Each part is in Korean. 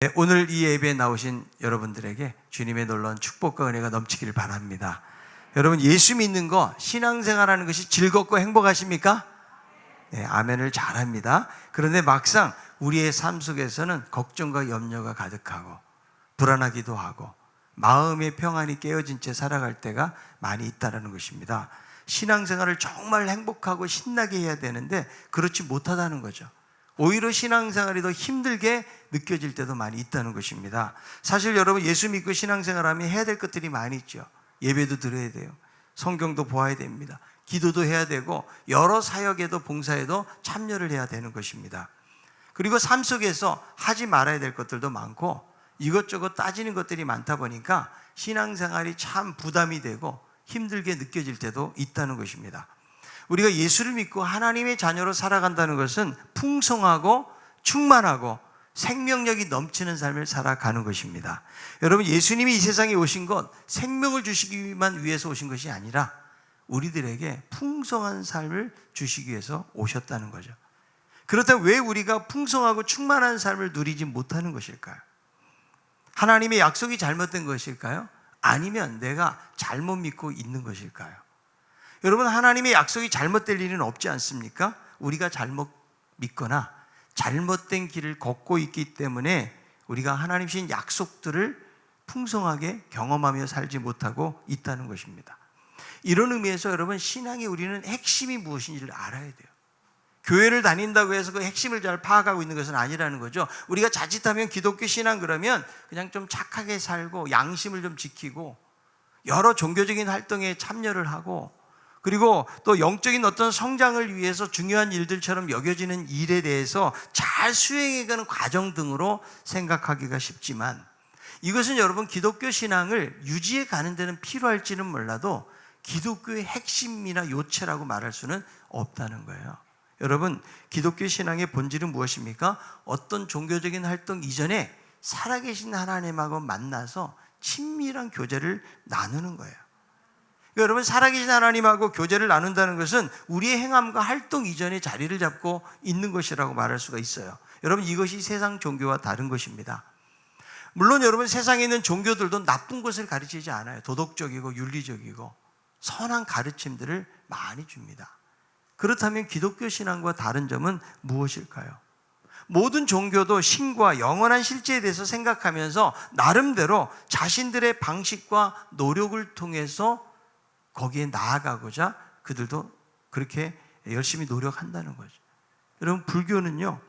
네, 오늘 이 예배에 나오신 여러분들에게 주님의 놀라운 축복과 은혜가 넘치기를 바랍니다. 여러분, 예수 믿는 거, 신앙생활하는 것이 즐겁고 행복하십니까? 네, 아멘을 잘합니다. 그런데 막상 우리의 삶 속에서는 걱정과 염려가 가득하고 불안하기도 하고 마음의 평안이 깨어진 채 살아갈 때가 많이 있다는 것입니다. 신앙생활을 정말 행복하고 신나게 해야 되는데 그렇지 못하다는 거죠. 오히려 신앙생활이 더 힘들게 느껴질 때도 많이 있다는 것입니다. 사실 여러분, 예수 믿고 신앙생활하면 해야 될 것들이 많이 있죠. 예배도 드려야 돼요. 성경도 보아야 됩니다. 기도도 해야 되고 여러 사역에도 봉사에도 참여를 해야 되는 것입니다. 그리고 삶 속에서 하지 말아야 될 것들도 많고 이것저것 따지는 것들이 많다 보니까 신앙생활이 참 부담이 되고 힘들게 느껴질 때도 있다는 것입니다. 우리가 예수를 믿고 하나님의 자녀로 살아간다는 것은 풍성하고 충만하고 생명력이 넘치는 삶을 살아가는 것입니다. 여러분, 예수님이 이 세상에 오신 것 생명을 주시기만 위해서 오신 것이 아니라 우리들에게 풍성한 삶을 주시기 위해서 오셨다는 거죠. 그렇다면 왜 우리가 풍성하고 충만한 삶을 누리지 못하는 것일까요? 하나님의 약속이 잘못된 것일까요? 아니면 내가 잘못 믿고 있는 것일까요? 여러분, 하나님의 약속이 잘못될 일은 없지 않습니까? 우리가 잘못 믿거나 잘못된 길을 걷고 있기 때문에 우리가 하나님 주신 약속들을 풍성하게 경험하며 살지 못하고 있다는 것입니다. 이런 의미에서 여러분, 신앙의 우리는 핵심이 무엇인지를 알아야 돼요. 교회를 다닌다고 해서 그 핵심을 잘 파악하고 있는 것은 아니라는 거죠. 우리가 자칫하면 기독교 신앙 그러면 그냥 좀 착하게 살고 양심을 좀 지키고 여러 종교적인 활동에 참여를 하고 그리고 또 영적인 어떤 성장을 위해서 중요한 일들처럼 여겨지는 일에 대해서 잘 수행해가는 과정 등으로 생각하기가 쉽지만 이것은 여러분, 기독교 신앙을 유지해 가는 데는 필요할지는 몰라도 기독교의 핵심이나 요체라고 말할 수는 없다는 거예요. 여러분, 기독교 신앙의 본질은 무엇입니까? 어떤 종교적인 활동 이전에 살아계신 하나님하고 만나서 친밀한 교제를 나누는 거예요. 여러분, 살아계신 하나님하고 교제를 나눈다는 것은 우리의 행함과 활동 이전에 자리를 잡고 있는 것이라고 말할 수가 있어요. 여러분, 이것이 세상 종교와 다른 것입니다. 물론 여러분, 세상에 있는 종교들도 나쁜 것을 가르치지 않아요. 도덕적이고 윤리적이고 선한 가르침들을 많이 줍니다. 그렇다면 기독교 신앙과 다른 점은 무엇일까요? 모든 종교도 신과 영원한 실제에 대해서 생각하면서 나름대로 자신들의 방식과 노력을 통해서 거기에 나아가고자 그들도 그렇게 열심히 노력한다는 거죠. 여러분, 불교는요,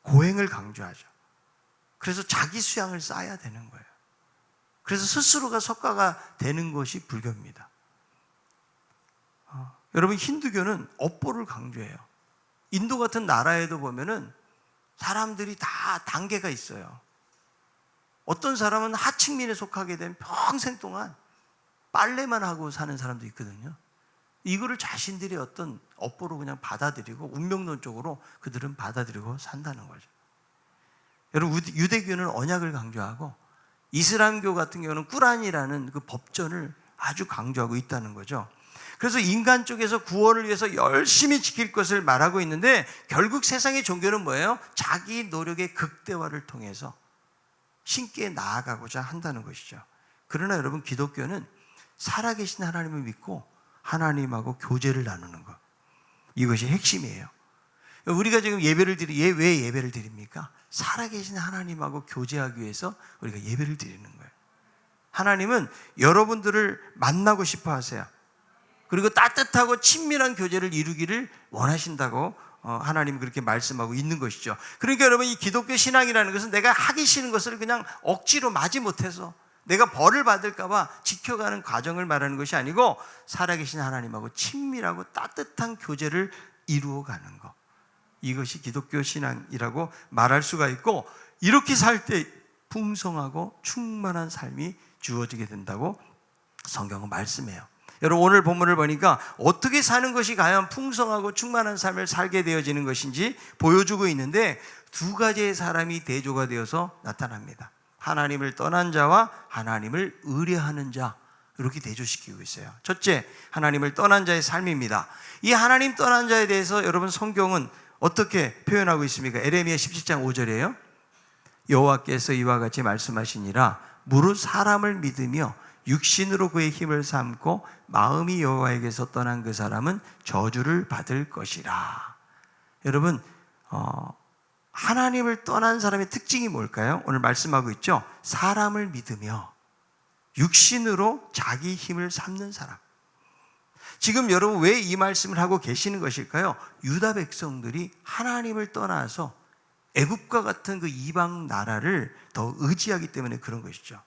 고행을 강조하죠. 그래서 자기 수양을 쌓아야 되는 거예요. 그래서 스스로가 석가가 되는 것이 불교입니다. 여러분, 힌두교는 업보를 강조해요. 인도 같은 나라에도 보면은 사람들이 다 단계가 있어요. 어떤 사람은 하층민에 속하게 되면 평생 동안 빨래만 하고 사는 사람도 있거든요. 이거를 자신들의 어떤 업보로 그냥 받아들이고 운명론적으로 그들은 받아들이고 산다는 거죠. 여러분, 유대교는 언약을 강조하고 이슬람교 같은 경우는 꾸란이라는 그 법전을 아주 강조하고 있다는 거죠. 그래서 인간 쪽에서 구원을 위해서 열심히 지킬 것을 말하고 있는데 결국 세상의 종교는 뭐예요? 자기 노력의 극대화를 통해서 신께 나아가고자 한다는 것이죠. 그러나 여러분, 기독교는 살아계신 하나님을 믿고 하나님하고 교제를 나누는 것, 이것이 핵심이에요. 우리가 지금 왜 예배를 드립니까? 살아계신 하나님하고 교제하기 위해서 우리가 예배를 드리는 거예요. 하나님은 여러분들을 만나고 싶어 하세요. 그리고 따뜻하고 친밀한 교제를 이루기를 원하신다고 하나님은 그렇게 말씀하고 있는 것이죠. 그러니까 여러분, 이 기독교 신앙이라는 것은 내가 하기 싫은 것을 그냥 억지로 마지못해서 내가 벌을 받을까 봐 지켜가는 과정을 말하는 것이 아니고 살아계신 하나님하고 친밀하고 따뜻한 교제를 이루어가는 것, 이것이 기독교 신앙이라고 말할 수가 있고, 이렇게 살 때 풍성하고 충만한 삶이 주어지게 된다고 성경은 말씀해요. 여러분, 오늘 본문을 보니까 어떻게 사는 것이 과연 풍성하고 충만한 삶을 살게 되어지는 것인지 보여주고 있는데 두 가지의 사람이 대조가 되어서 나타납니다. 하나님을 떠난 자와 하나님을 의뢰하는 자, 이렇게 대조시키고 있어요. 첫째, 하나님을 떠난 자의 삶입니다. 이 하나님 떠난 자에 대해서 여러분, 성경은 어떻게 표현하고 있습니까? 에레미야 17장 5절이에요. 여호와께서 이와 같이 말씀하시니라. 무릇 사람을 믿으며 육신으로 그의 힘을 삼고 마음이 여호와에게서 떠난 그 사람은 저주를 받을 것이라. 여러분, 하나님을 떠난 사람의 특징이 뭘까요? 오늘 말씀하고 있죠. 사람을 믿으며 육신으로 자기 힘을 삼는 사람. 지금 여러분 왜 이 말씀을 하고 계시는 것일까요? 유다 백성들이 하나님을 떠나서 애굽과 같은 그 이방 나라를 더 의지하기 때문에 그런 것이죠.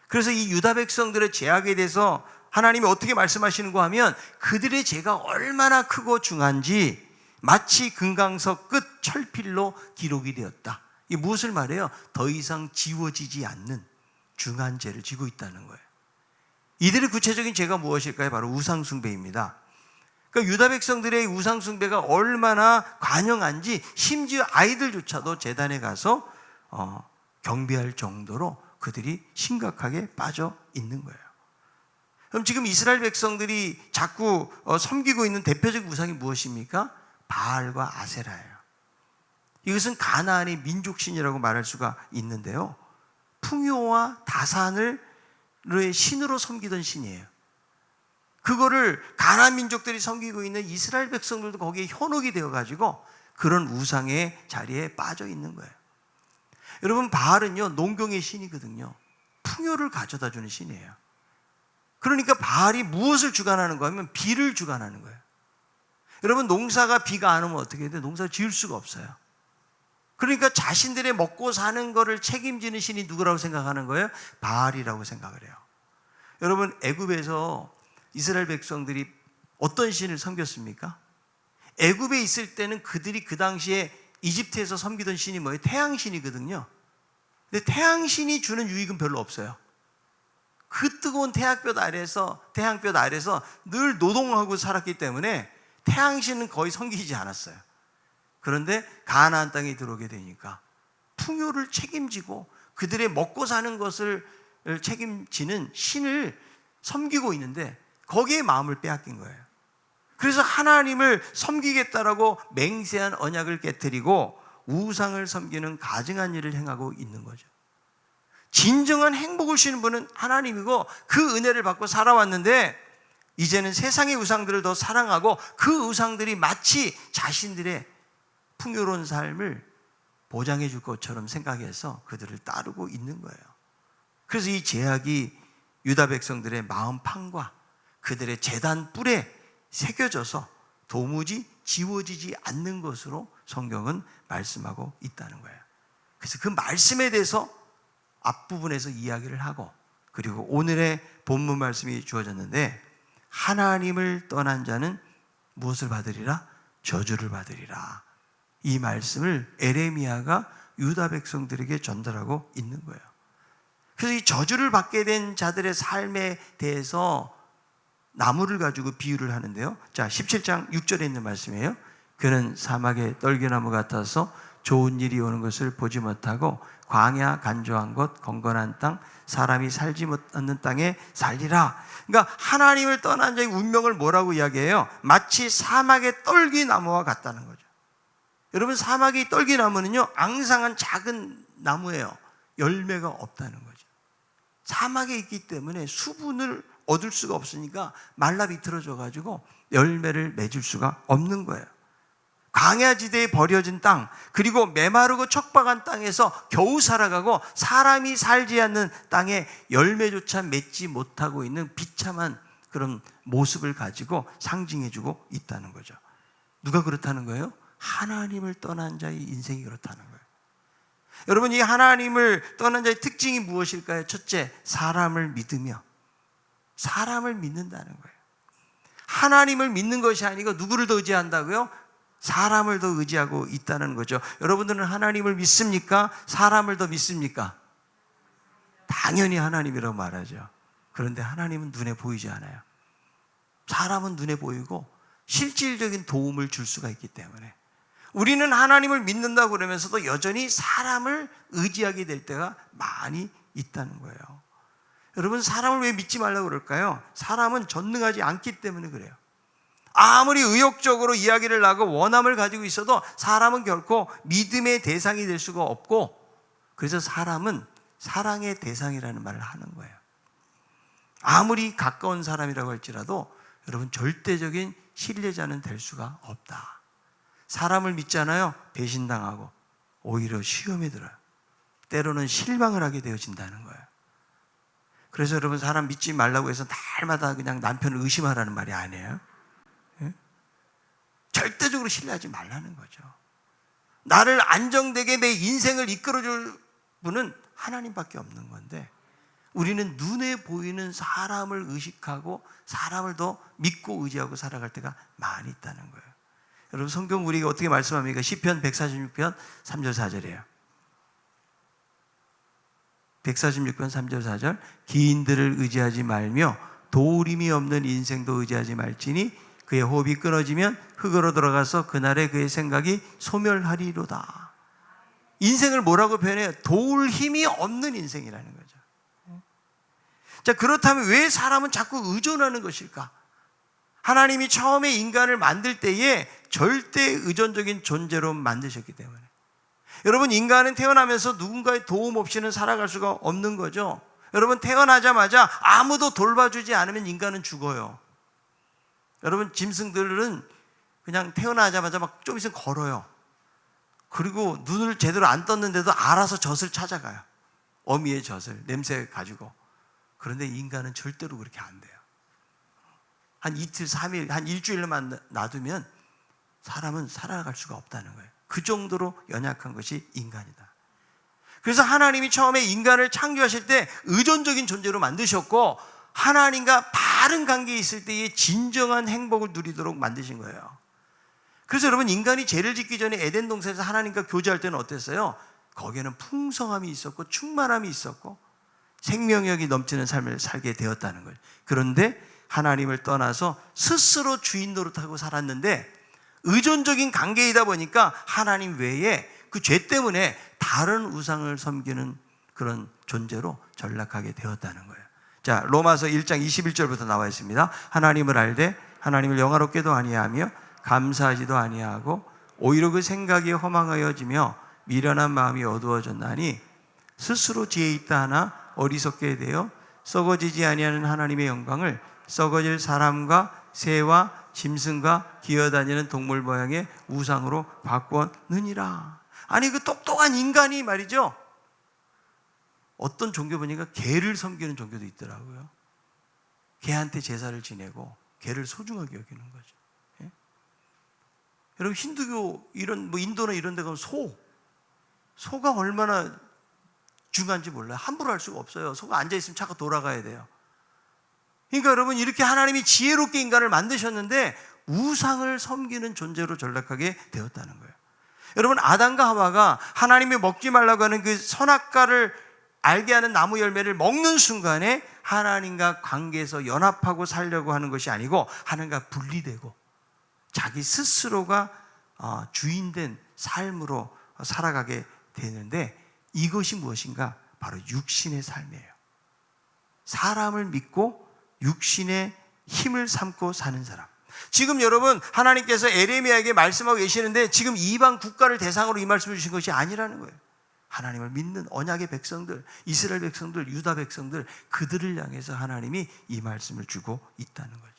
그래서 이 유다 백성들의 죄악에 대해서 하나님이 어떻게 말씀하시는가 하면 그들의 죄가 얼마나 크고 중한지 마치 금강석 끝 철필로 기록이 되었다. 이게 무엇을 말해요? 더 이상 지워지지 않는 중한 죄를 지고 있다는 거예요. 이들의 구체적인 죄가 무엇일까요? 바로 우상숭배입니다. 그러니까 유다 백성들의 우상숭배가 얼마나 관영한지 심지어 아이들조차도 제단에 가서 경배할 정도로 그들이 심각하게 빠져 있는 거예요. 그럼 지금 이스라엘 백성들이 자꾸 섬기고 있는 대표적 우상이 무엇입니까? 바알과 아세라예요. 이것은 가나안의 민족신이라고 말할 수가 있는데요. 풍요와 다산을 신으로 섬기던 신이에요. 그거를 가나안 민족들이 섬기고 있는 이스라엘 백성들도 거기에 현혹이 되어가지고 그런 우상의 자리에 빠져 있는 거예요. 여러분, 바알은요 농경의 신이거든요. 풍요를 가져다 주는 신이에요. 그러니까 바알이 무엇을 주관하는 거냐면 비를 주관하는 거예요. 여러분, 농사가 비가 안 오면 어떻게 돼요? 농사를 지을 수가 없어요. 그러니까 자신들의 먹고 사는 거를 책임지는 신이 누구라고 생각하는 거예요? 바알이라고 생각을 해요. 여러분, 애굽에서 이스라엘 백성들이 어떤 신을 섬겼습니까? 애굽에 있을 때는 그들이 그 당시에 이집트에서 섬기던 신이 뭐예요? 태양신이거든요. 근데 태양신이 주는 유익은 별로 없어요. 그 뜨거운 태양볕 아래서 늘 노동하고 살았기 때문에 태양신은 거의 섬기지 않았어요. 그런데 가나안 땅에 들어오게 되니까 풍요를 책임지고 그들의 먹고 사는 것을 책임지는 신을 섬기고 있는데 거기에 마음을 빼앗긴 거예요. 그래서 하나님을 섬기겠다라고 맹세한 언약을 깨트리고 우상을 섬기는 가증한 일을 행하고 있는 거죠. 진정한 행복을 주시는 분은 하나님이고 그 은혜를 받고 살아왔는데 이제는 세상의 우상들을 더 사랑하고 그 우상들이 마치 자신들의 풍요로운 삶을 보장해 줄 것처럼 생각해서 그들을 따르고 있는 거예요. 그래서 이 죄악이 유다 백성들의 마음판과 그들의 제단 뿔에 새겨져서 도무지 지워지지 않는 것으로 성경은 말씀하고 있다는 거예요. 그래서 그 말씀에 대해서 앞부분에서 이야기를 하고 그리고 오늘의 본문 말씀이 주어졌는데 하나님을 떠난 자는 무엇을 받으리라? 저주를 받으리라. 이 말씀을 에레미야가 유다 백성들에게 전달하고 있는 거예요. 그래서 이 저주를 받게 된 자들의 삶에 대해서 나무를 가지고 비유를 하는데요. 자, 17장 6절에 있는 말씀이에요. 그는 사막의 떨기나무 같아서 좋은 일이 오는 것을 보지 못하고 광야 간조한 곳 건건한 땅 사람이 살지 못하는 땅에 살리라. 그러니까 하나님을 떠난 자의 운명을 뭐라고 이야기해요? 마치 사막의 떨기나무와 같다는 거죠. 여러분, 사막의 떨기나무는요 앙상한 작은 나무예요. 열매가 없다는 거죠. 사막에 있기 때문에 수분을 얻을 수가 없으니까 말라 비틀어져 가지고 열매를 맺을 수가 없는 거예요. 광야지대에 버려진 땅, 그리고 메마르고 척박한 땅에서 겨우 살아가고 사람이 살지 않는 땅에 열매조차 맺지 못하고 있는 비참한 그런 모습을 가지고 상징해주고 있다는 거죠. 누가 그렇다는 거예요? 하나님을 떠난 자의 인생이 그렇다는 거예요. 여러분, 이 하나님을 떠난 자의 특징이 무엇일까요? 첫째, 사람을 믿으며 사람을 믿는다는 거예요. 하나님을 믿는 것이 아니고 누구를 더 의지한다고요? 사람을 더 의지하고 있다는 거죠. 여러분들은 하나님을 믿습니까? 사람을 더 믿습니까? 당연히 하나님이라고 말하죠. 그런데 하나님은 눈에 보이지 않아요. 사람은 눈에 보이고 실질적인 도움을 줄 수가 있기 때문에 우리는 하나님을 믿는다고 그러면서도 여전히 사람을 의지하게 될 때가 많이 있다는 거예요. 여러분, 사람을 왜 믿지 말라고 그럴까요? 사람은 전능하지 않기 때문에 그래요. 아무리 의욕적으로 이야기를 하고 원함을 가지고 있어도 사람은 결코 믿음의 대상이 될 수가 없고 그래서 사람은 사랑의 대상이라는 말을 하는 거예요. 아무리 가까운 사람이라고 할지라도 여러분 절대적인 신뢰자는 될 수가 없다. 사람을 믿잖아요. 배신당하고 오히려 시험에 들어요. 때로는 실망을 하게 되어진다는 거예요. 그래서 여러분 사람 믿지 말라고 해서 날마다 그냥 남편을 의심하라는 말이 아니에요. 예? 절대적으로 신뢰하지 말라는 거죠. 나를 안정되게 내 인생을 이끌어줄 분은 하나님밖에 없는 건데 우리는 눈에 보이는 사람을 의식하고 사람을 더 믿고 의지하고 살아갈 때가 많이 있다는 거예요. 여러분 성경 우리가 어떻게 말씀합니까? 시편 146편 3절 4절이에요. 146편 3절 4절 기인들을 의지하지 말며 도울임이 없는 인생도 의지하지 말지니 그의 호흡이 끊어지면 흙으로 들어가서 그날에 그의 생각이 소멸하리로다. 인생을 뭐라고 표현해요? 도울 힘이 없는 인생이라는 거죠. 자, 그렇다면 왜 사람은 자꾸 의존하는 것일까? 하나님이 처음에 인간을 만들 때에 절대 의존적인 존재로 만드셨기 때문에. 여러분 인간은 태어나면서 누군가의 도움 없이는 살아갈 수가 없는 거죠. 여러분 태어나자마자 아무도 돌봐주지 않으면 인간은 죽어요. 여러분 짐승들은 그냥 태어나자마자 막 좀 있으면 걸어요. 그리고 눈을 제대로 안 떴는데도 알아서 젖을 찾아가요. 어미의 젖을 냄새 가지고. 그런데 인간은 절대로 그렇게 안 돼요. 한 이틀, 3일, 한 일주일만 놔두면 사람은 살아갈 수가 없다는 거예요. 그 정도로 연약한 것이 인간이다. 그래서 하나님이 처음에 인간을 창조하실 때 의존적인 존재로 만드셨고 하나님과 바른 관계에 있을 때의 진정한 행복을 누리도록 만드신 거예요. 그래서 여러분 인간이 죄를 짓기 전에 에덴 동산에서 하나님과 교제할 때는 어땠어요? 거기에는 풍성함이 있었고 충만함이 있었고 생명력이 넘치는 삶을 살게 되었다는 거예요. 그런데 하나님을 떠나서 스스로 주인 노릇하고 살았는데 의존적인 관계이다 보니까 하나님 외에 그 죄 때문에 다른 우상을 섬기는 그런 존재로 전락하게 되었다는 거예요. 자, 로마서 1장 21절부터 나와 있습니다. 하나님을 알되 하나님을 영화롭게도 아니하며 감사하지도 아니하고 오히려 그 생각이 허망하여지며 미련한 마음이 어두워졌나니 스스로 지혜 있다 하나 어리석게 되어 썩어지지 아니하는 하나님의 영광을 썩어질 사람과 새와 짐승과 기어다니는 동물 모양의 우상으로 바꾸었느니라. 아니 그 똑똑한 인간이 말이죠. 어떤 종교 보니까 개를 섬기는 종교도 있더라고요. 개한테 제사를 지내고 개를 소중하게 여기는 거죠. 예? 여러분 힌두교 이런 뭐 인도나 이런 데 가면 소가 얼마나 중요한지 몰라요. 함부로 할 수가 없어요. 소가 앉아있으면 차가 돌아가야 돼요. 그러니까 여러분 이렇게 하나님이 지혜롭게 인간을 만드셨는데 우상을 섬기는 존재로 전락하게 되었다는 거예요. 여러분 아담과 하와가 하나님이 먹지 말라고 하는 그 선악과를 알게 하는 나무 열매를 먹는 순간에 하나님과 관계에서 연합하고 살려고 하는 것이 아니고 하나님과 분리되고 자기 스스로가 주인된 삶으로 살아가게 되는데 이것이 무엇인가? 바로 육신의 삶이에요. 사람을 믿고 육신의 힘을 삼고 사는 사람. 지금 여러분 하나님께서 에레미야에게 말씀하고 계시는데 지금 이방 국가를 대상으로 이 말씀을 주신 것이 아니라는 거예요. 하나님을 믿는 언약의 백성들, 이스라엘 백성들, 유다 백성들 그들을 향해서 하나님이 이 말씀을 주고 있다는 거죠.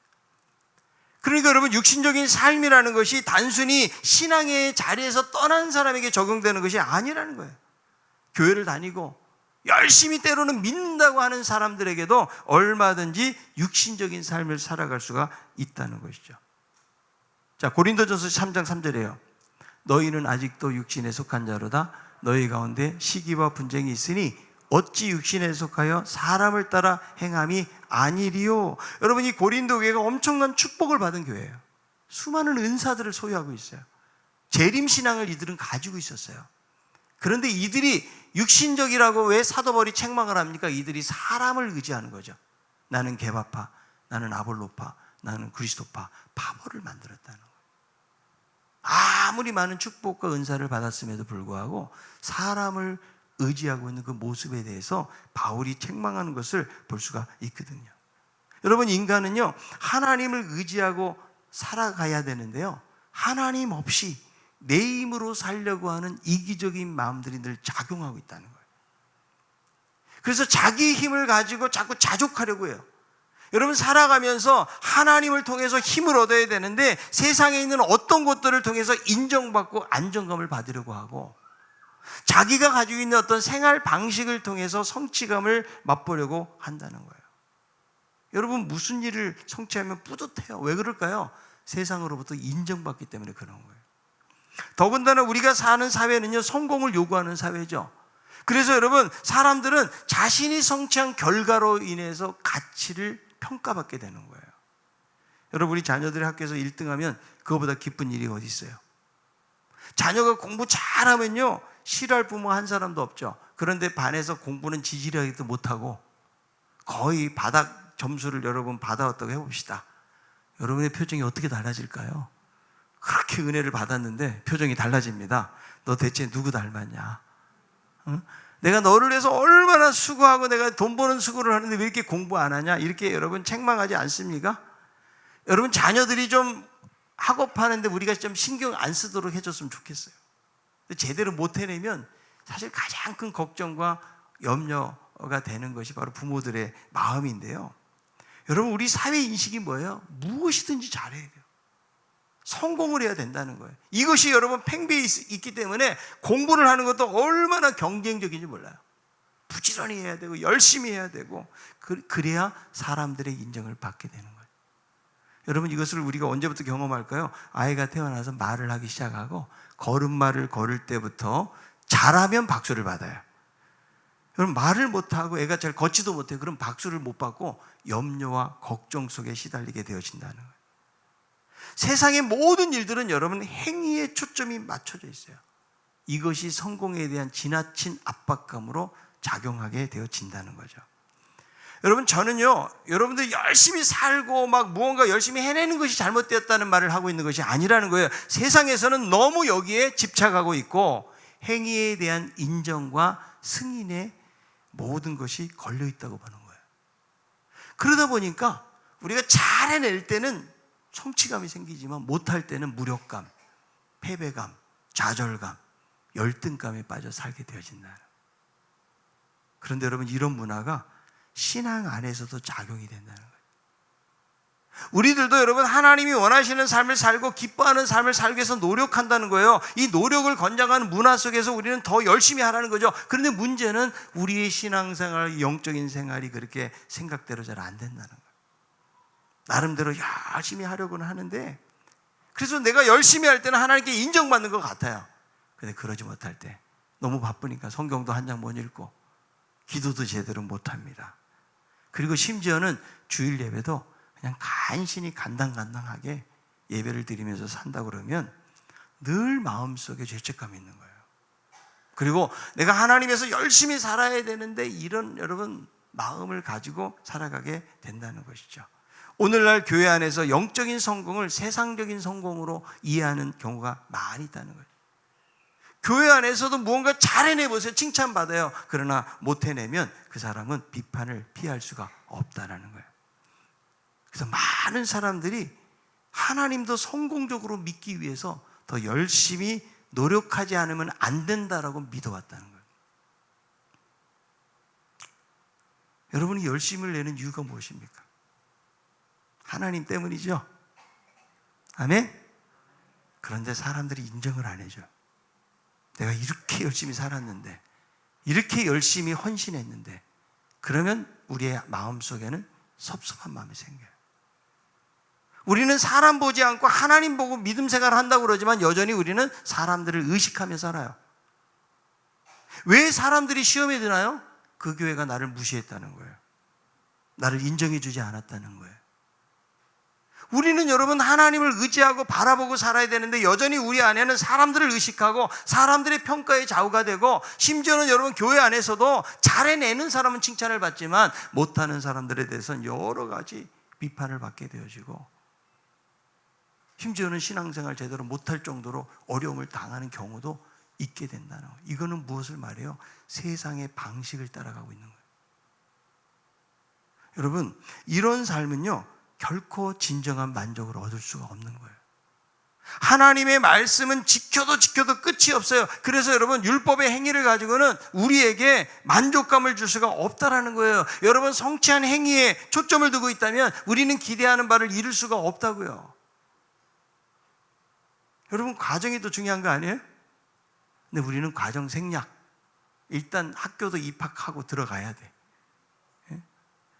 그러니까 여러분 육신적인 삶이라는 것이 단순히 신앙의 자리에서 떠난 사람에게 적용되는 것이 아니라는 거예요. 교회를 다니고 열심히 때로는 믿는다고 하는 사람들에게도 얼마든지 육신적인 삶을 살아갈 수가 있다는 것이죠. 자, 고린도전서 3장 3절이에요. 너희는 아직도 육신에 속한 자로다. 너희 가운데 시기와 분쟁이 있으니 어찌 육신에 속하여 사람을 따라 행함이 아니리요. 여러분 이 고린도 교회가 엄청난 축복을 받은 교회예요. 수많은 은사들을 소유하고 있어요. 재림신앙을 이들은 가지고 있었어요. 그런데 이들이 육신적이라고 왜 사도 바울이 책망을 합니까? 이들이 사람을 의지하는 거죠. 나는 게바파, 나는 아볼로파, 나는 그리스도파, 바보를 만들었다는 거예요. 아무리 많은 축복과 은사를 받았음에도 불구하고 사람을 의지하고 있는 그 모습에 대해서 바울이 책망하는 것을 볼 수가 있거든요. 여러분 인간은요 하나님을 의지하고 살아가야 되는데요 하나님 없이 내 힘으로 살려고 하는 이기적인 마음들이 늘 작용하고 있다는 거예요. 그래서 자기 힘을 가지고 자꾸 자족하려고 해요. 여러분, 살아가면서 하나님을 통해서 힘을 얻어야 되는데 세상에 있는 어떤 것들을 통해서 인정받고 안정감을 받으려고 하고, 자기가 가지고 있는 어떤 생활 방식을 통해서 성취감을 맛보려고 한다는 거예요. 여러분, 무슨 일을 성취하면 뿌듯해요. 왜 그럴까요? 세상으로부터 인정받기 때문에 그런 거예요. 더군다나 우리가 사는 사회는요, 성공을 요구하는 사회죠. 그래서 여러분, 사람들은 자신이 성취한 결과로 인해서 가치를 평가받게 되는 거예요. 여러분, 우리 자녀들이 학교에서 1등하면 그거보다 기쁜 일이 어디 있어요? 자녀가 공부 잘하면요, 싫어할 부모 한 사람도 없죠. 그런데 반에서 공부는 지지하기도 못하고 거의 바닥 점수를 여러분 받아왔다고 해봅시다. 여러분의 표정이 어떻게 달라질까요? 그렇게 은혜를 받았는데 표정이 달라집니다. 너 대체 누구 닮았냐? 응? 내가 너를 위해서 얼마나 수고하고 내가 돈 버는 수고를 하는데 왜 이렇게 공부 안 하냐? 이렇게 여러분 책망하지 않습니까? 여러분, 자녀들이 좀 학업하는데 우리가 좀 신경 안 쓰도록 해줬으면 좋겠어요. 제대로 못 해내면 사실 가장 큰 걱정과 염려가 되는 것이 바로 부모들의 마음인데요. 여러분, 우리 사회 인식이 뭐예요? 무엇이든지 잘해야 돼요. 성공을 해야 된다는 거예요. 이것이 여러분 팽배해 있기 때문에 공부를 하는 것도 얼마나 경쟁적인지 몰라요. 부지런히 해야 되고 열심히 해야 되고 그래야 사람들의 인정을 받게 되는 거예요. 여러분, 이것을 우리가 언제부터 경험할까요? 아이가 태어나서 말을 하기 시작하고 걸음마를 걸을 때부터 잘하면 박수를 받아요. 여러분, 말을 못하고 애가 잘 걷지도 못해요. 그럼 박수를 못 받고 염려와 걱정 속에 시달리게 되어진다는 거예요. 세상의 모든 일들은 여러분 행위에 초점이 맞춰져 있어요. 이것이 성공에 대한 지나친 압박감으로 작용하게 되어진다는 거죠. 여러분, 저는요, 여러분들 열심히 살고 막 무언가 열심히 해내는 것이 잘못되었다는 말을 하고 있는 것이 아니라는 거예요. 세상에서는 너무 여기에 집착하고 있고 행위에 대한 인정과 승인의 모든 것이 걸려 있다고 보는 거예요. 그러다 보니까 우리가 잘 해낼 때는 성취감이 생기지만 못할 때는 무력감, 패배감, 좌절감, 열등감에 빠져 살게 되어진다. 그런데 여러분, 이런 문화가 신앙 안에서도 작용이 된다는 거예요. 우리들도 여러분 하나님이 원하시는 삶을 살고 기뻐하는 삶을 살기 위해서 노력한다는 거예요. 이 노력을 권장하는 문화 속에서 우리는 더 열심히 하라는 거죠. 그런데 문제는 우리의 신앙생활, 영적인 생활이 그렇게 생각대로 잘 안 된다는 거예요. 나름대로 열심히 하려고는 하는데, 그래서 내가 열심히 할 때는 하나님께 인정받는 것 같아요. 근데 그러지 못할 때 너무 바쁘니까 성경도 한 장 못 읽고 기도도 제대로 못합니다. 그리고 심지어는 주일 예배도 그냥 간신히 간당간당하게 예배를 드리면서 산다 그러면 늘 마음속에 죄책감이 있는 거예요. 그리고 내가 하나님에서 열심히 살아야 되는데 이런 여러분 마음을 가지고 살아가게 된다는 것이죠. 오늘날 교회 안에서 영적인 성공을 세상적인 성공으로 이해하는 경우가 많이 있다는 거예요. 교회 안에서도 무언가 잘 해내보세요. 칭찬받아요. 그러나 못 해내면 그 사람은 비판을 피할 수가 없다는 거예요. 그래서 많은 사람들이 하나님도 성공적으로 믿기 위해서 더 열심히 노력하지 않으면 안 된다라고 믿어왔다는 거예요. 여러분이 열심을 내는 이유가 무엇입니까? 하나님 때문이죠. 아멘? 그런데 사람들이 인정을 안 해줘요. 내가 이렇게 열심히 살았는데, 이렇게 열심히 헌신했는데, 그러면 우리의 마음속에는 섭섭한 마음이 생겨요. 우리는 사람 보지 않고 하나님 보고 믿음 생활을 한다고 그러지만 여전히 우리는 사람들을 의식하며 살아요. 왜 사람들이 시험에 드나요? 그 교회가 나를 무시했다는 거예요. 나를 인정해 주지 않았다는 거예요. 우리는 여러분 하나님을 의지하고 바라보고 살아야 되는데 여전히 우리 안에는 사람들을 의식하고 사람들의 평가에 좌우가 되고, 심지어는 여러분 교회 안에서도 잘해내는 사람은 칭찬을 받지만 못하는 사람들에 대해서는 여러 가지 비판을 받게 되어지고, 심지어는 신앙생활 제대로 못할 정도로 어려움을 당하는 경우도 있게 된다는 거예요. 이거는 무엇을 말해요? 세상의 방식을 따라가고 있는 거예요. 여러분, 이런 삶은요 결코 진정한 만족을 얻을 수가 없는 거예요. 하나님의 말씀은 지켜도 끝이 없어요. 그래서 여러분, 율법의 행위를 가지고는 우리에게 만족감을 줄 수가 없다라는 거예요. 여러분, 성취한 행위에 초점을 두고 있다면 우리는 기대하는 바를 이룰 수가 없다고요. 여러분, 과정이 더 중요한 거 아니에요? 근데 우리는 과정 생략. 일단 학교도 입학하고 들어가야 돼.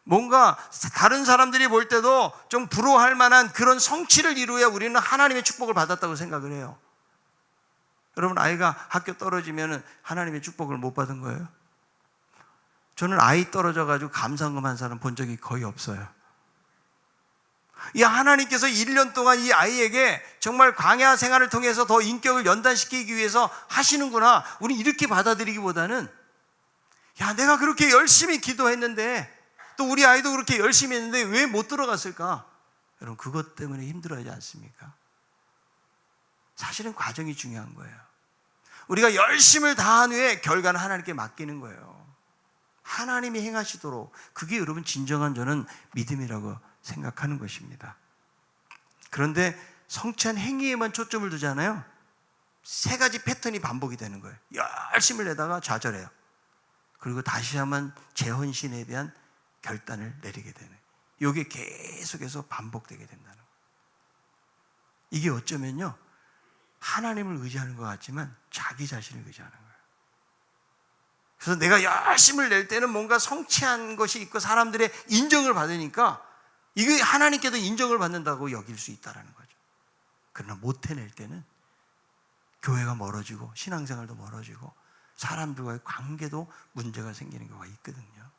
뭔가 다른 사람들이 볼 때도 좀 부러워할 만한 그런 성취를 이루어야 우리는 하나님의 축복을 받았다고 생각을 해요. 여러분, 아이가 학교 떨어지면 하나님의 축복을 못 받은 거예요? 저는 아이 떨어져가지고 감사한 사람 본 적이 거의 없어요. 이 하나님께서 1년 동안 이 아이에게 정말 광야 생활을 통해서 더 인격을 연단시키기 위해서 하시는구나, 우리 이렇게 받아들이기보다는, 야, 내가 그렇게 열심히 기도했는데, 또 우리 아이도 그렇게 열심히 했는데 왜 못 들어갔을까? 여러분, 그것 때문에 힘들어하지 않습니까? 사실은 과정이 중요한 거예요. 우리가 열심을 다한 후에 결과는 하나님께 맡기는 거예요. 하나님이 행하시도록. 그게 여러분 진정한 저는 믿음이라고 생각하는 것입니다. 그런데 성취한 행위에만 초점을 두잖아요. 세 가지 패턴이 반복이 되는 거예요. 열심을 내다가 좌절해요. 그리고 다시 한번 재헌신에 대한 결단을 내리게 되는, 이게 계속해서 반복되게 된다는 거예요. 이게 어쩌면요, 하나님을 의지하는 것 같지만 자기 자신을 의지하는 거예요. 그래서 내가 열심을 낼 때는 뭔가 성취한 것이 있고 사람들의 인정을 받으니까 이게 하나님께도 인정을 받는다고 여길 수 있다는 거죠. 그러나 못 해낼 때는 교회가 멀어지고 신앙생활도 멀어지고 사람들과의 관계도 문제가 생기는 경우가 있거든요.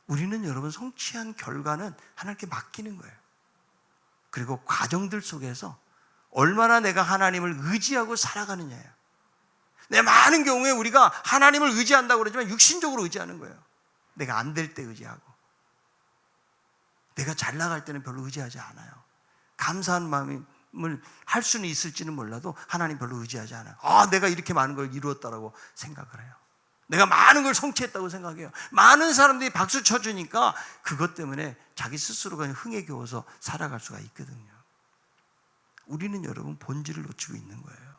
우리는 여러분, 성취한 결과는 하나님께 맡기는 거예요. 그리고 과정들 속에서 얼마나 내가 하나님을 의지하고 살아가느냐예요. 내 많은 경우에 우리가 하나님을 의지한다고 그러지만 육신적으로 의지하는 거예요. 내가 안 될 때 의지하고, 내가 잘 나갈 때는 별로 의지하지 않아요. 감사한 마음을 할 수는 있을지는 몰라도 하나님 별로 의지하지 않아요. 내가 이렇게 많은 걸 이루었다라고 생각을 해요. 내가 많은 걸 성취했다고 생각해요. 많은 사람들이 박수 쳐주니까 그것 때문에 자기 스스로가 흥에 겨워서 살아갈 수가 있거든요. 우리는 여러분, 본질을 놓치고 있는 거예요.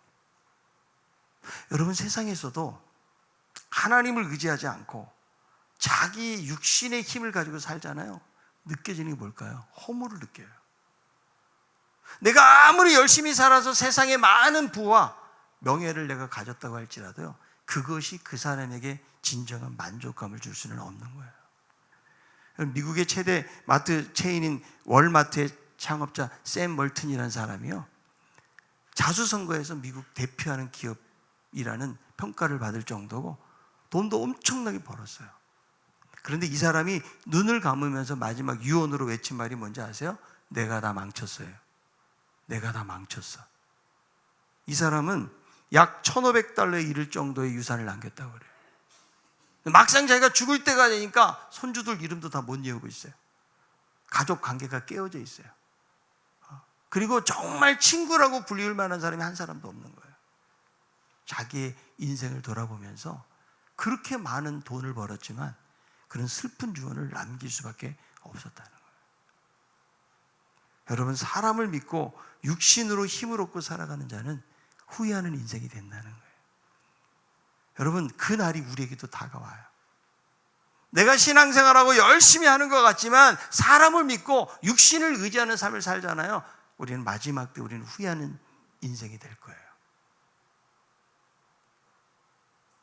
여러분, 세상에서도 하나님을 의지하지 않고 자기 육신의 힘을 가지고 살잖아요. 느껴지는 게 뭘까요? 허물을 느껴요. 내가 아무리 열심히 살아서 세상에 많은 부와 명예를 내가 가졌다고 할지라도요, 그것이 그 사람에게 진정한 만족감을 줄 수는 없는 거예요. 미국의 최대 마트 체인인 월마트의 창업자 샘 멀튼이라는 사람이요, 자수성가에서 미국 대표하는 기업이라는 평가를 받을 정도고 돈도 엄청나게 벌었어요. 그런데 이 사람이 눈을 감으면서 마지막 유언으로 외친 말이 뭔지 아세요? 내가 다 망쳤어요. 내가 다 망쳤어. 이 사람은 약 $1,500에 이를 정도의 유산을 남겼다고 그래요. 막상 자기가 죽을 때가 되니까 손주들 이름도 다 못 외우고 있어요. 가족 관계가 깨어져 있어요. 그리고 정말 친구라고 불릴 만한 사람이 한 사람도 없는 거예요. 자기의 인생을 돌아보면서 그렇게 많은 돈을 벌었지만 그런 슬픈 유언을 남길 수밖에 없었다는 거예요. 여러분, 사람을 믿고 육신으로 힘을 얻고 살아가는 자는 후회하는 인생이 된다는 거예요. 여러분, 그 날이 우리에게도 다가와요. 내가 신앙생활하고 열심히 하는 것 같지만 사람을 믿고 육신을 의지하는 삶을 살잖아요. 우리는 마지막 때 우리는 후회하는 인생이 될 거예요.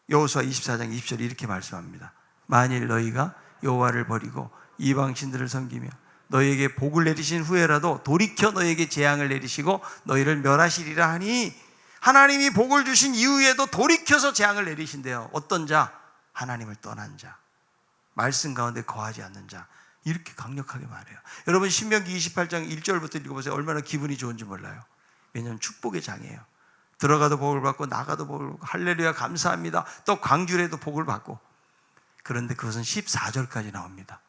여호수아 24장 20절에 이렇게 말씀합니다. 만일 너희가 여호와를 버리고 이방 신들을 섬기며 너희에게 복을 내리신 후에라도 돌이켜 너희에게 재앙을 내리시고 너희를 멸하시리라 하니, 하나님이 복을 주신 이후에도 돌이켜서 재앙을 내리신대요. 어떤 자? 하나님을 떠난 자, 말씀 가운데 거하지 않는 자. 이렇게 강력하게 말해요. 여러분, 신명기 28장 1절부터 읽어보세요. 얼마나 기분이 좋은지 몰라요. 왜냐하면 축복의 장이에요. 들어가도 복을 받고 나가도 복을 받고 할렐루야 감사합니다. 또 광주에도 복을 받고. 그런데 그것은 14절까지 나옵니다.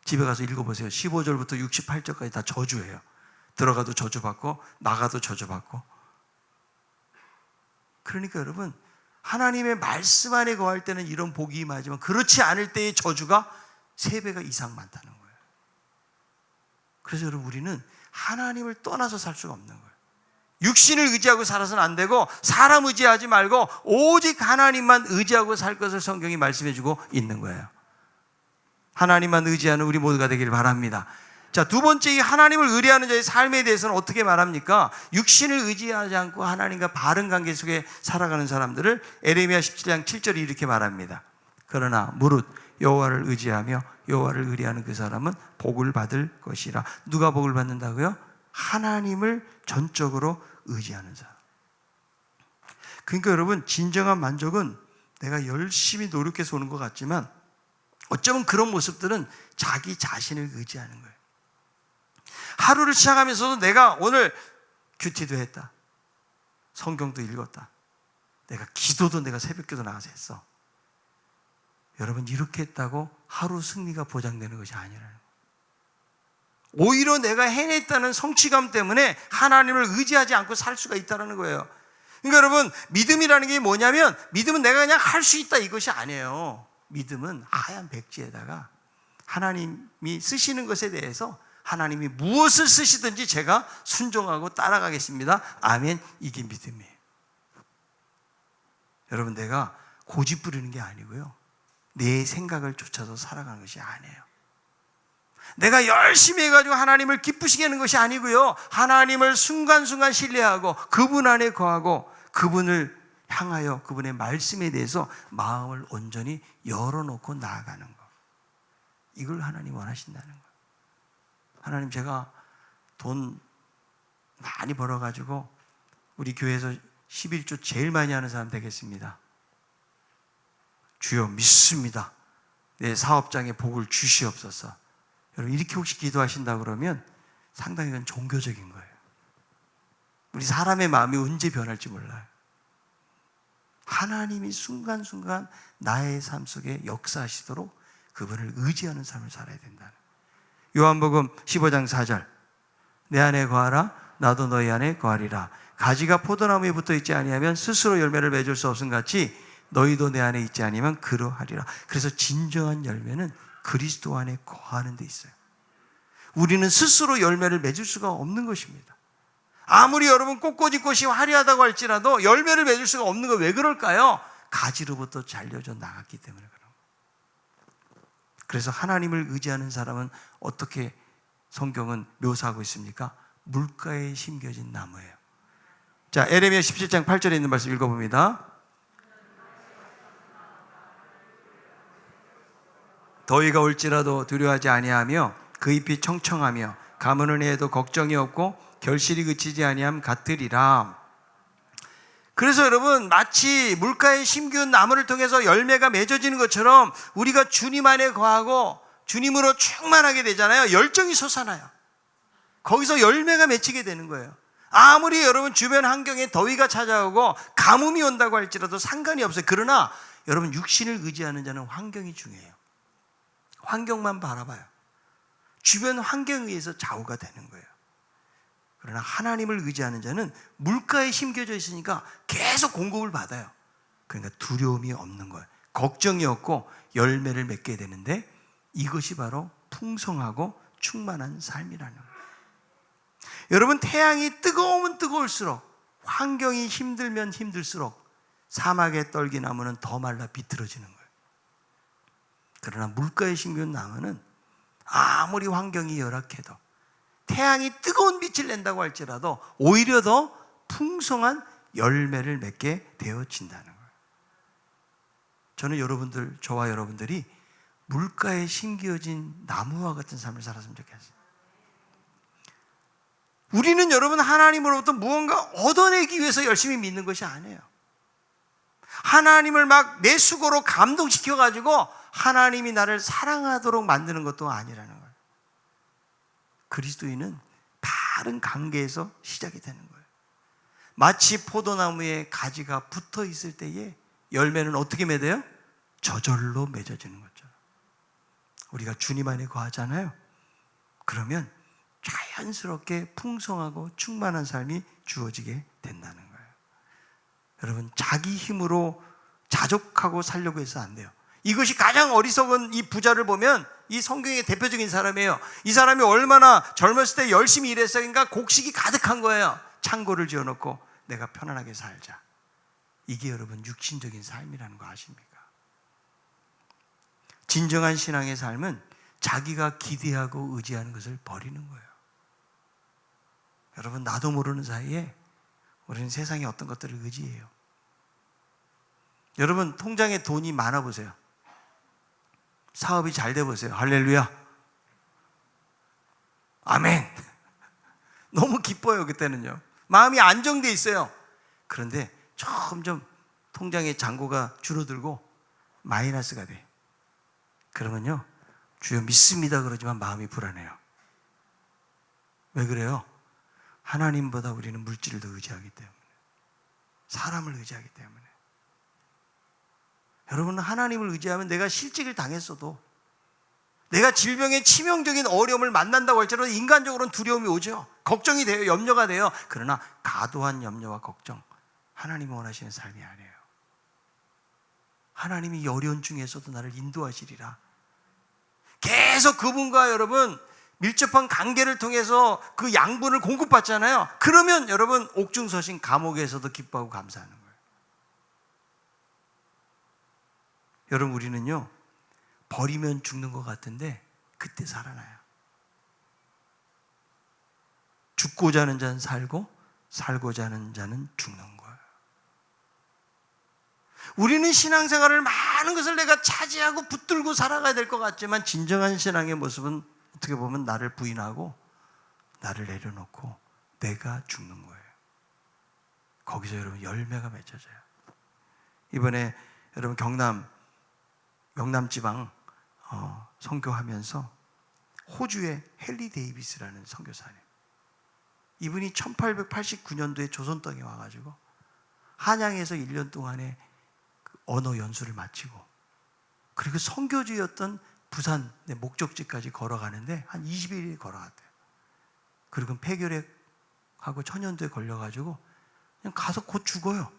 집에 가서 읽어보세요. 15절부터 68절까지 다 저주예요. 들어가도 저주받고 나가도 저주받고. 그러니까 여러분, 하나님의 말씀 안에 거할 때는 이런 복이 임하지만 그렇지 않을 때의 저주가 3배가 이상 많다는 거예요. 그래서 여러분, 우리는 하나님을 떠나서 살 수가 없는 거예요. 육신을 의지하고 살아서는 안 되고 사람 의지하지 말고 오직 하나님만 의지하고 살 것을 성경이 말씀해주고 있는 거예요. 하나님만 의지하는 우리 모두가 되길 바랍니다. 자, 두 번째, 이 하나님을 의뢰하는 자의 삶에 대해서는 어떻게 말합니까? 육신을 의지하지 않고 하나님과 바른 관계 속에 살아가는 사람들을 에레미야 17장 7절이 이렇게 말합니다. 그러나 무릇 여호와를 의지하며 여호와를 의뢰하는 그 사람은 복을 받을 것이라. 누가 복을 받는다고요? 하나님을 전적으로 의지하는 사람. 그러니까 여러분, 진정한 만족은 내가 열심히 노력해서 오는 것 같지만 어쩌면 그런 모습들은 자기 자신을 의지하는 거예요. 하루를 시작하면서도 내가 오늘 큐티도 했다, 성경도 읽었다, 내가 기도도 내가 새벽기도 나가서 했어. 여러분, 이렇게 했다고 하루 승리가 보장되는 것이 아니라는 거예요. 오히려 내가 해냈다는 성취감 때문에 하나님을 의지하지 않고 살 수가 있다는 거예요. 그러니까 여러분, 믿음이라는 게 뭐냐면, 믿음은 내가 그냥 할 수 있다 이것이 아니에요. 믿음은 하얀 백지에다가 하나님이 쓰시는 것에 대해서 하나님이 무엇을 쓰시든지 제가 순종하고 따라가겠습니다. 아멘. 이게 믿음이에요. 여러분, 내가 고집 부리는 게 아니고요, 내 생각을 쫓아서 살아가는 것이 아니에요. 내가 열심히 해가지고 하나님을 기쁘시게 하는 것이 아니고요, 하나님을 순간순간 신뢰하고 그분 안에 거하고 그분을 향하여 그분의 말씀에 대해서 마음을 온전히 열어놓고 나아가는 것. 이걸 하나님 원하신다는 거예요. 하나님, 제가 돈 많이 벌어가지고 우리 교회에서 11조 제일 많이 하는 사람 되겠습니다. 주여, 믿습니다. 내 사업장에 복을 주시옵소서. 여러분, 이렇게 혹시 기도하신다 그러면 상당히 그건 종교적인 거예요. 우리 사람의 마음이 언제 변할지 몰라요. 하나님이 순간순간 나의 삶 속에 역사하시도록 그분을 의지하는 삶을 살아야 된다는 거예요. 요한복음 15장 4절, 내 안에 거하라, 나도 너희 안에 거하리라. 가지가 포도나무에 붙어 있지 아니하면 스스로 열매를 맺을 수 없음 같이 너희도 내 안에 있지 아니하면 그러하리라. 그래서 진정한 열매는 그리스도 안에 거하는 데 있어요. 우리는 스스로 열매를 맺을 수가 없는 것입니다. 아무리 여러분 꽃꽂이꽃이 화려하다고 할지라도 열매를 맺을 수가 없는 거 왜 그럴까요? 가지로부터 잘려져 나갔기 때문에 그런 거예요. 그래서 하나님을 의지하는 사람은 어떻게 성경은 묘사하고 있습니까? 물가에 심겨진 나무예요. 자, 에레미야 17장 8절에 있는 말씀 읽어봅니다. 더위가 올지라도 두려워하지 아니하며 그 잎이 청청하며 가무는 해에도 걱정이 없고 결실이 그치지 아니함 같으리라. 그래서 여러분, 마치 물가에 심기운 나무를 통해서 열매가 맺어지는 것처럼 우리가 주님 안에 거하고 주님으로 충만하게 되잖아요. 열정이 솟아나요. 거기서 열매가 맺히게 되는 거예요. 아무리 여러분 주변 환경에 더위가 찾아오고 가뭄이 온다고 할지라도 상관이 없어요. 그러나 여러분, 육신을 의지하는 자는 환경이 중요해요. 환경만 바라봐요. 주변 환경에 의해서 좌우가 되는 거예요. 그러나 하나님을 의지하는 자는 물가에 심겨져 있으니까 계속 공급을 받아요. 그러니까 두려움이 없는 거예요. 걱정이 없고 열매를 맺게 되는데 이것이 바로 풍성하고 충만한 삶이라는 거예요. 여러분, 태양이 뜨거우면 뜨거울수록, 환경이 힘들면 힘들수록 사막의 떨기나무는 더 말라 비틀어지는 거예요. 그러나 물가에 심겨진 나무는 아무리 환경이 열악해도, 태양이 뜨거운 빛을 낸다고 할지라도 오히려 더 풍성한 열매를 맺게 되어진다는 거예요. 저는 여러분들, 저와 여러분들이 물가에 심겨진 나무와 같은 삶을 살았으면 좋겠어요. 우리는 여러분, 하나님으로부터 무언가 얻어내기 위해서 열심히 믿는 것이 아니에요. 하나님을 막 내 수고로 감동시켜가지고 하나님이 나를 사랑하도록 만드는 것도 아니라는 거예요. 그리스도인은 바른 관계에서 시작이 되는 거예요. 마치 포도나무에 가지가 붙어 있을 때에 열매는 어떻게 맺어요? 저절로 맺어지는 거죠. 우리가 주님 안에 거하잖아요. 그러면 자연스럽게 풍성하고 충만한 삶이 주어지게 된다는 거예요. 여러분, 자기 힘으로 자족하고 살려고 해서 안 돼요. 이것이 가장 어리석은 이 부자를 보면 이 성경의 대표적인 사람이에요. 이 사람이 얼마나 젊었을 때 열심히 일했으니까 곡식이 가득한 거예요. 창고를 지어놓고 내가 편안하게 살자. 이게 여러분 육신적인 삶이라는 거 아십니까? 진정한 신앙의 삶은 자기가 기대하고 의지하는 것을 버리는 거예요. 여러분, 나도 모르는 사이에 우리는 세상의 어떤 것들을 의지해요. 여러분, 통장에 돈이 많아 보세요. 사업이 잘 돼 보세요. 할렐루야. 아멘. 너무 기뻐요, 그때는요. 마음이 안정돼 있어요. 그런데 점점 통장의 잔고가 줄어들고 마이너스가 돼. 그러면요, 주여 믿습니다 그러지만 마음이 불안해요. 왜 그래요? 하나님보다 우리는 물질을 더 의지하기 때문에, 사람을 의지하기 때문에. 여러분, 하나님을 의지하면 내가 실직을 당했어도, 내가 질병의 치명적인 어려움을 만난다고 할지라도 인간적으로는 두려움이 오죠. 걱정이 돼요. 염려가 돼요. 그러나 과도한 염려와 걱정, 하나님이 원하시는 삶이 아니에요. 하나님이 이 어려운 중에서도 나를 인도하시리라. 계속 그분과 여러분 밀접한 관계를 통해서 그 양분을 공급받잖아요. 그러면 여러분 옥중서신 감옥에서도 기뻐하고 감사하는 거예요. 여러분, 우리는요 버리면 죽는 것 같은데 그때 살아나요. 죽고자 하는 자는 살고 살고자 하는 자는 죽는 거예요. 우리는 신앙생활을 많은 것을 내가 차지하고 붙들고 살아가야 될 것 같지만 진정한 신앙의 모습은 어떻게 보면 나를 부인하고 나를 내려놓고 내가 죽는 거예요. 거기서 여러분 열매가 맺혀져요. 이번에 여러분 영남지방 선교하면서 호주의 헨리 데이비스라는 선교사님, 이분이 1889년도에 조선 땅에 와가지고 한양에서 1년 동안의 그 언어 연수를 마치고, 그리고 선교지였던 부산 목적지까지 걸어가는데 한 20일이 걸어갔대요. 그리고 폐결핵하고 천연두에 걸려가지고 그냥 가서 곧 죽어요.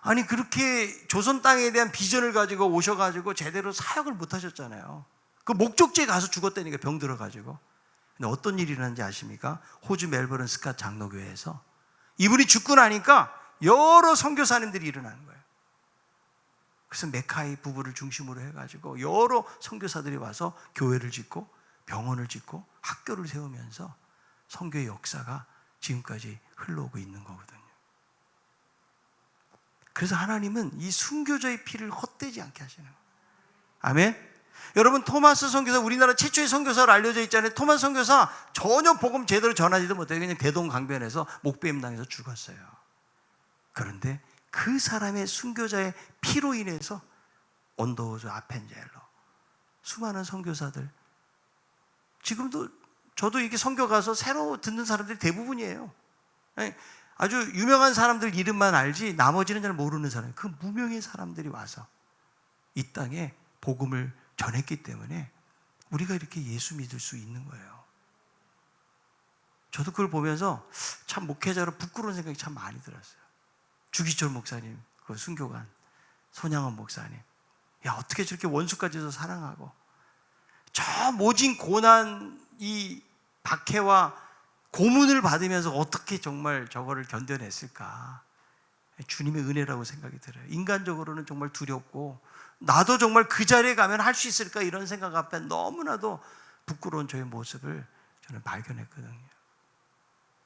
아니, 그렇게 조선 땅에 대한 비전을 가지고 오셔가지고 제대로 사역을 못 하셨잖아요. 그 목적지에 가서 죽었다니까, 병 들어가지고. 근데 어떤 일이 일어났는지 아십니까? 호주 멜버른 스캇 장로교회에서 이분이 죽고 나니까 여러 선교사님들이 일어나는 거예요. 그래서 메카이 부부를 중심으로 해가지고 여러 선교사들이 와서 교회를 짓고 병원을 짓고 학교를 세우면서 선교의 역사가 지금까지 흘러오고 있는 거거든요. 그래서 하나님은 이 순교자의 피를 헛되지 않게 하시는 거예요. 아멘. 여러분, 토마스 선교사, 우리나라 최초의 선교사로 알려져 있잖아요. 토마스 선교사 전혀 복음 제대로 전하지도 못해요. 그냥 대동강변에서 목배임 당해서 죽었어요. 그런데 그 사람의 순교자의 피로 인해서 온도우즈, 아펜젤러, 수많은 선교사들, 지금도 저도 이게 선교 가서 새로 듣는 사람들이 대부분이에요. 아주 유명한 사람들 이름만 알지 나머지는 잘 모르는 사람, 그 무명의 사람들이 와서 이 땅에 복음을 전했기 때문에 우리가 이렇게 예수 믿을 수 있는 거예요. 저도 그걸 보면서 참 목회자로 부끄러운 생각이 참 많이 들었어요. 주기철 목사님, 그 순교관 손양원 목사님, 야, 어떻게 저렇게 원수까지도 사랑하고 저 모진 고난, 이 박해와 고문을 받으면서 어떻게 정말 저거를 견뎌냈을까. 주님의 은혜라고 생각이 들어요. 인간적으로는 정말 두렵고 나도 정말 그 자리에 가면 할 수 있을까, 이런 생각 앞에 너무나도 부끄러운 저의 모습을 저는 발견했거든요.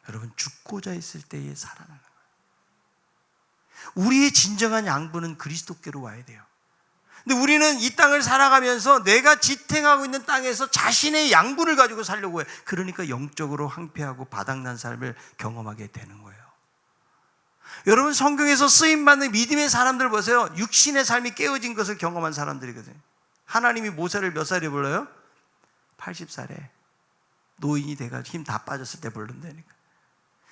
여러분, 죽고자 했을 때에 살아나는 거예요. 우리의 진정한 양분은 그리스도께로 와야 돼요. 근데 우리는 이 땅을 살아가면서 내가 지탱하고 있는 땅에서 자신의 양분을 가지고 살려고 해요. 그러니까 영적으로 황폐하고 바닥난 삶을 경험하게 되는 거예요. 여러분, 성경에서 쓰임받는 믿음의 사람들 보세요. 육신의 삶이 깨어진 것을 경험한 사람들이거든요. 하나님이 모세를 몇 살에 불러요? 80살에 노인이 돼가지고 힘 다 빠졌을 때 부른다니까.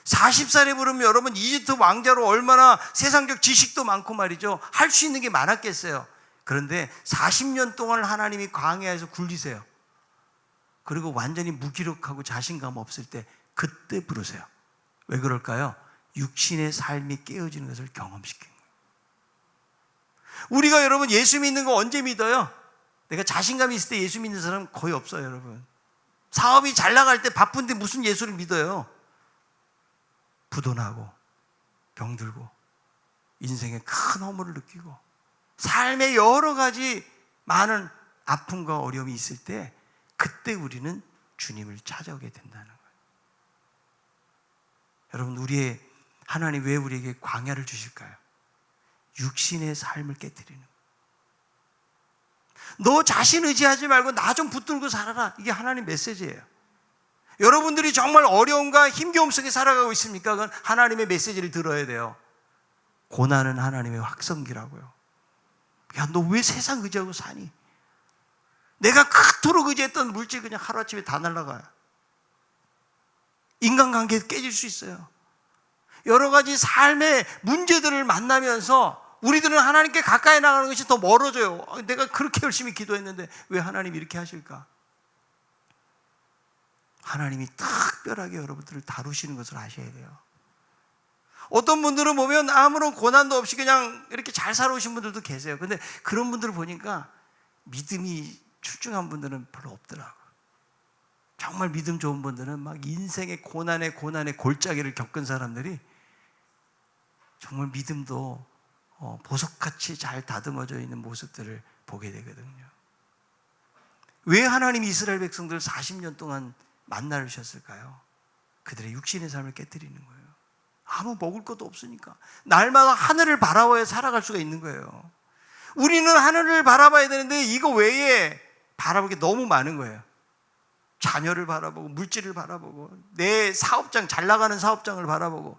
40살에 부르면 여러분 이집트 왕자로 얼마나 세상적 지식도 많고 말이죠. 할 수 있는 게 많았겠어요. 그런데 40년 동안 하나님이 광야에서 굴리세요. 그리고 완전히 무기력하고 자신감 없을 때 그때 부르세요. 왜 그럴까요? 육신의 삶이 깨어지는 것을 경험시킨 거예요. 우리가 여러분 예수 믿는 거 언제 믿어요? 내가 자신감이 있을 때 예수 믿는 사람은 거의 없어요. 여러분, 사업이 잘 나갈 때 바쁜데 무슨 예수를 믿어요? 부도나고 병들고 인생의 큰 허물을 느끼고 삶의 여러 가지 많은 아픔과 어려움이 있을 때 그때 우리는 주님을 찾아오게 된다는 거예요. 여러분, 하나님 왜 우리에게 광야를 주실까요? 육신의 삶을 깨뜨리는 거예요. 너 자신 의지하지 말고 나 좀 붙들고 살아라. 이게 하나님 메시지예요. 여러분들이 정말 어려움과 힘겨움 속에 살아가고 있습니까? 그건 하나님의 메시지를 들어야 돼요. 고난은 하나님의 확성기라고요. 야, 너 왜 세상 의지하고 사니? 내가 그토록 의지했던 물질 그냥 하루아침에 다 날아가요. 인간관계도 깨질 수 있어요. 여러 가지 삶의 문제들을 만나면서 우리들은 하나님께 가까이 나가는 것이 더 멀어져요. 내가 그렇게 열심히 기도했는데 왜 하나님이 이렇게 하실까? 하나님이 특별하게 여러분들을 다루시는 것을 아셔야 돼요. 어떤 분들은 보면 아무런 고난도 없이 그냥 이렇게 잘 살아오신 분들도 계세요. 근데 그런 분들을 보니까 믿음이 출중한 분들은 별로 없더라고요. 정말 믿음 좋은 분들은 막 인생의 고난에 골짜기를 겪은 사람들이 정말 믿음도 보석같이 잘 다듬어져 있는 모습들을 보게 되거든요. 왜 하나님이 이스라엘 백성들을 40년 동안 만나주셨을까요? 그들의 육신의 삶을 깨뜨리는 거예요. 아무 먹을 것도 없으니까 날마다 하늘을 바라봐야 살아갈 수가 있는 거예요. 우리는 하늘을 바라봐야 되는데 이거 외에 바라볼 게 너무 많은 거예요. 자녀를 바라보고 물질을 바라보고 내 사업장, 잘 나가는 사업장을 바라보고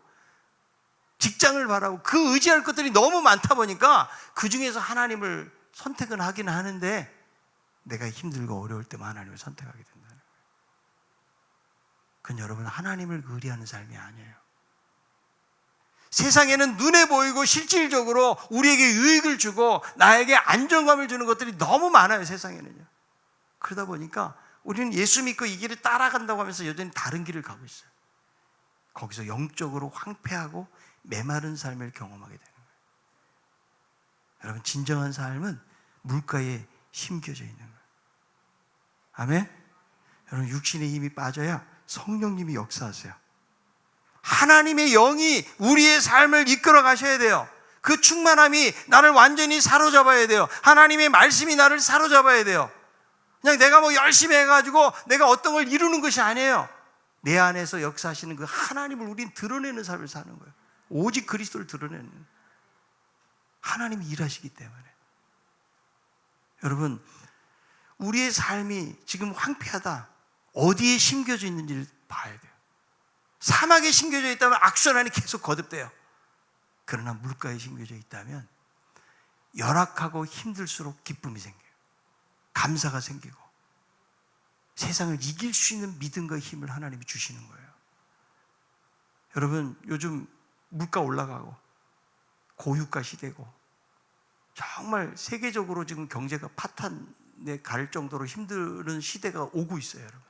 직장을 바라보고 그 의지할 것들이 너무 많다 보니까 그 중에서 하나님을 선택은 하긴 하는데 내가 힘들고 어려울 때만 하나님을 선택하게 된다는 거예요. 그건 여러분 하나님을 의리하는 삶이 아니에요. 세상에는 눈에 보이고 실질적으로 우리에게 유익을 주고 나에게 안정감을 주는 것들이 너무 많아요. 세상에는요. 그러다 보니까 우리는 예수 믿고 이 길을 따라간다고 하면서 여전히 다른 길을 가고 있어요. 거기서 영적으로 황폐하고 메마른 삶을 경험하게 되는 거예요. 여러분, 진정한 삶은 물가에 심겨져 있는 거예요. 아멘? 여러분, 육신의 힘이 빠져야 성령님이 역사하세요. 하나님의 영이 우리의 삶을 이끌어 가셔야 돼요. 그 충만함이 나를 완전히 사로잡아야 돼요. 하나님의 말씀이 나를 사로잡아야 돼요. 그냥 내가 뭐 열심히 해가지고 내가 어떤 걸 이루는 것이 아니에요. 내 안에서 역사하시는 그 하나님을 우린 드러내는 삶을 사는 거예요. 오직 그리스도를 드러내는, 하나님이 일하시기 때문에. 여러분, 우리의 삶이 지금 황폐하다, 어디에 심겨져 있는지를 봐야 돼요. 사막에 심겨져 있다면 악순환이 계속 거듭돼요. 그러나 물가에 심겨져 있다면 열악하고 힘들수록 기쁨이 생겨요. 감사가 생기고 세상을 이길 수 있는 믿음과 힘을 하나님이 주시는 거예요. 여러분, 요즘 물가 올라가고 고유가 시대고 정말 세계적으로 지금 경제가 파탄에 갈 정도로 힘든 시대가 오고 있어요. 여러분,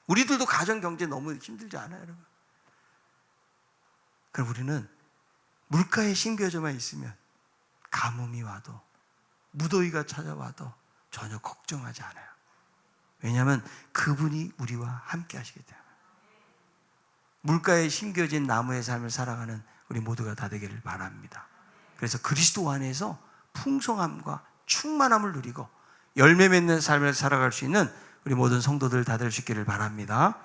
우리들도 가정 경제 너무 힘들지 않아요, 여러분? 그럼 우리는 물가에 심겨져만 있으면 가뭄이 와도 무더위가 찾아와도 전혀 걱정하지 않아요. 왜냐하면 그분이 우리와 함께 하시기 때문에. 물가에 심겨진 나무의 삶을 살아가는 우리 모두가 다 되기를 바랍니다. 그래서 그리스도 안에서 풍성함과 충만함을 누리고 열매 맺는 삶을 살아갈 수 있는 우리 모든 성도들 다 될 수 있기를 바랍니다.